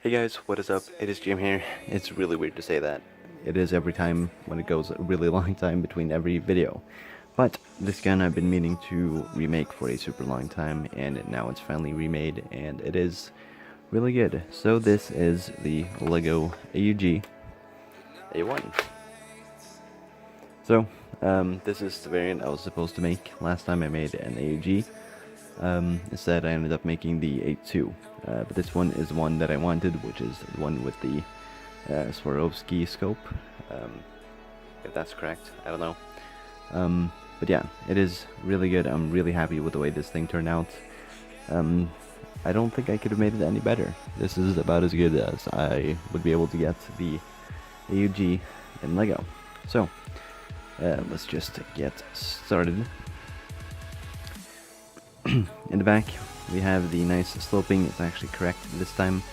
Hey guys, what is up? It is Jim here. It's really weird to say that. It is every time when it goes a really long time between every video. But this gun I've been meaning to remake for a super long time, and now it's finally remade, and it is really good. So this is the LEGO AUG A1. So, this is the variant I was supposed to make. Last time I made an AUG. Instead I ended up making the A2, but this one is one that I wanted, which is the one with the Swarovski scope, if that's correct, I don't know. But yeah, it is really good. I'm really happy with the way this thing turned out. I don't think I could have made it any better. This is about as good as I would be able to get the AUG in LEGO. So, let's just get started. In the back we have the nice sloping. It's actually correct this time,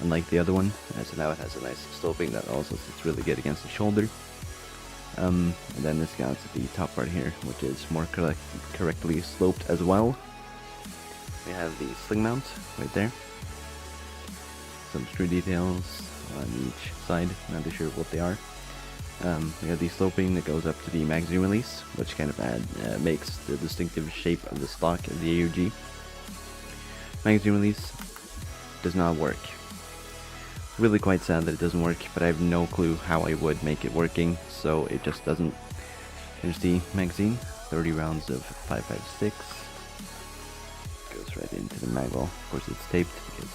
unlike the other one, so now it has a nice sloping that also sits really good against the shoulder. And then this got the top part here, which is more correctly sloped as well. We have the sling mount right there, some screw details on each side, not too sure what they are. We have the sloping that goes up to the magazine release, which kind of makes the distinctive shape of the stock of the AUG. Magazine release does not work. Really quite sad that it doesn't work, but I have no clue how I would make it working, so it just doesn't. Here's the magazine, 30 rounds of 5.56. Goes right into the mag well. Of course it's taped because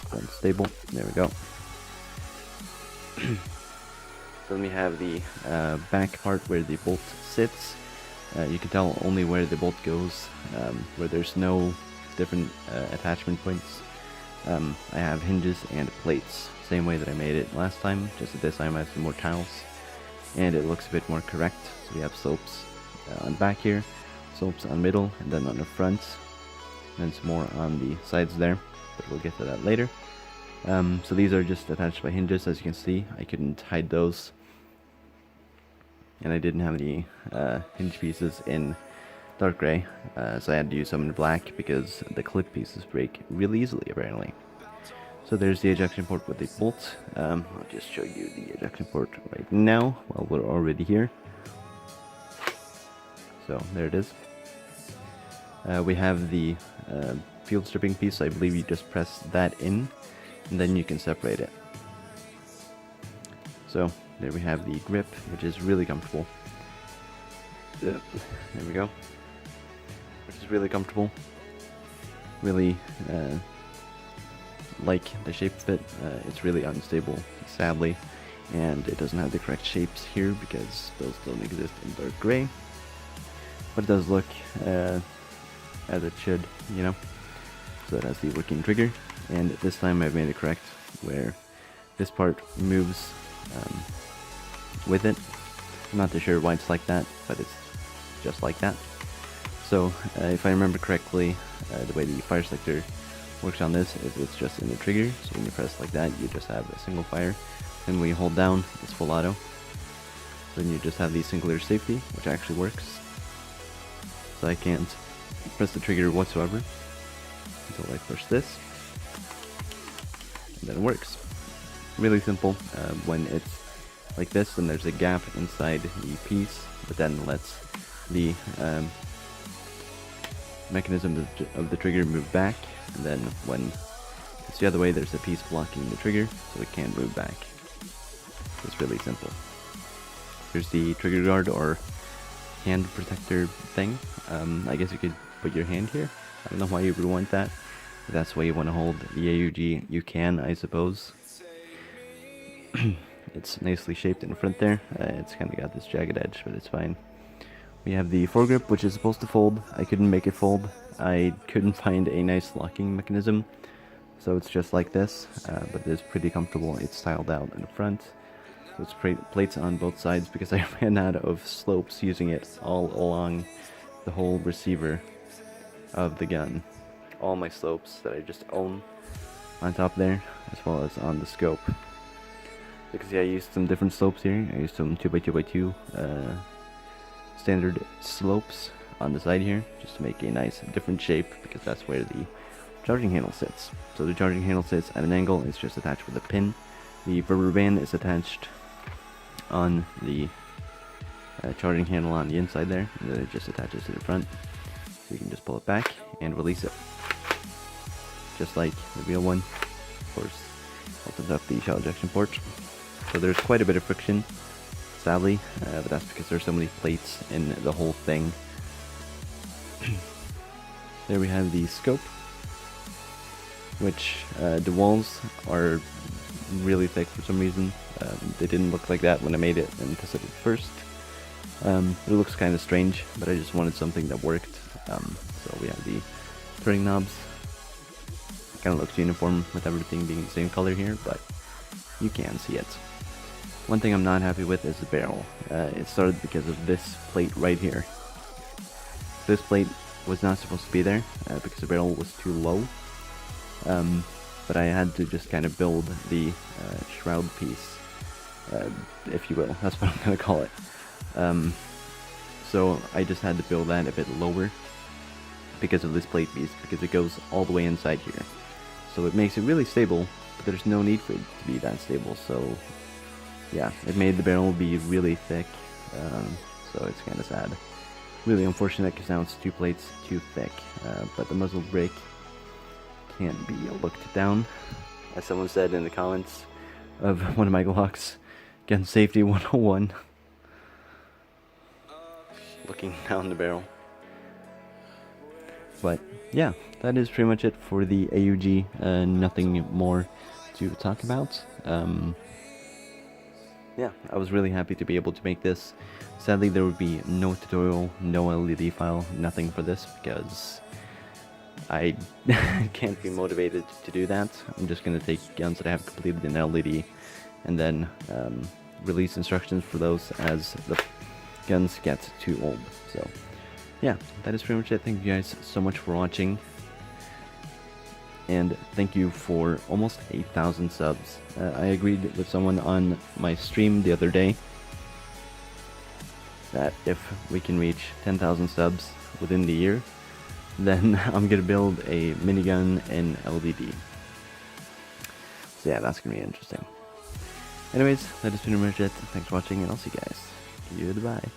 it's unstable. There we go. So then we have the back part where the bolt sits. You can tell only where the bolt goes, where there's no different attachment points. I have hinges and plates, same way that I made it last time, just that this time I have some more tiles, and it looks a bit more correct. So we have slopes on the back here, slopes on middle, and then on the front, and some more on the sides there, but we'll get to that later. So these are just attached by hinges. As you can see, I couldn't hide those, and I didn't have any hinge pieces in dark gray, so I had to use some in black because the clip pieces break really easily apparently. So there's the ejection port with the bolt. I'll just show you the ejection port right now while we're already here. So there it is. We have the field stripping piece. I believe you just press that in, and then you can separate it. So there we have the grip, which is really comfortable. There we go. Which is really comfortable. Really like the shape of it. It's really unstable, sadly, and it doesn't have the correct shapes here because those don't exist in dark gray. But it does look as it should, you know. So it has the working trigger, and this time I've made it correct, where this part moves with it. I'm not too sure why it's like that, but it's just like that. So if I remember correctly, the way the fire selector works on this is it's just in the trigger, so when you press like that you just have a single fire, and when you hold down it's full auto. Then you just have the singular safety, which actually works. So I can't press the trigger whatsoever until I push this, and then it works. Really simple. When it's like this, then there's a gap inside the piece, but then lets the mechanism of the trigger move back, and then when it's the other way, there's a piece blocking the trigger, so it can't move back. It's really simple. Here's the trigger guard or hand protector thing. I guess you could put your hand here. I don't know why you would want that. If that's why you want to hold the AUG, you can, I suppose. It's nicely shaped in the front there. It's kind of got this jagged edge, but it's fine. We have the foregrip, which is supposed to fold. I couldn't make it fold. I couldn't find a nice locking mechanism, so it's just like this, but it is pretty comfortable. It's styled out in the front, so it's plates on both sides because I ran out of slopes using it all along the whole receiver of the gun. All my slopes that I just own on top there, as well as on the scope. Because yeah, I used some different slopes here. I used some 2x2x2 standard slopes on the side here, just to make a nice different shape, because that's where the charging handle sits. So the charging handle sits at an angle, it's just attached with a pin. The rubber band is attached on the charging handle on the inside there, and then it just attaches to the front. So you can just pull it back and release it. Just like the real one. Of course, opens up the shell ejection port. So there's quite a bit of friction, sadly, but that's because there's so many plates in the whole thing. There we have the scope, which the walls are really thick for some reason. They didn't look like that when I made it and tested it first. It looks kind of strange, but I just wanted something that worked. So we have the turning knobs. Kind of looks uniform with everything being the same color here, but you can see it. One thing I'm not happy with is the barrel. It started because of this plate right here. This plate was not supposed to be there because the barrel was too low. But I had to just kind of build the shroud piece, if you will. That's what I'm going to call it. So I just had to build that a bit lower because of this plate piece, because it goes all the way inside here. So it makes it really stable, but there's no need for it to be that stable. So yeah, it made the barrel be really thick, so it's kind of sad. Really unfortunate because now it's two plates too thick, but the muzzle brake can't be looked down, as someone said in the comments of one of my Glocks. Gun safety 101. Looking down the barrel. But yeah, that is pretty much it for the AUG. Nothing more to talk about. Yeah, I was really happy to be able to make this. Sadly, there would be no tutorial, no LED file, nothing for this, because I can't be motivated to do that. I'm just going to take guns that I have completed in LED and then release instructions for those as the guns get too old. So yeah, that is pretty much it. Thank you guys so much for watching. And thank you for almost 8,000 subs. I agreed with someone on my stream the other day that if we can reach 10,000 subs within the year, then I'm gonna build a minigun in LDD. So yeah, that's gonna be interesting. Anyways, that is pretty much it. Thanks for watching, and I'll see you guys. Goodbye.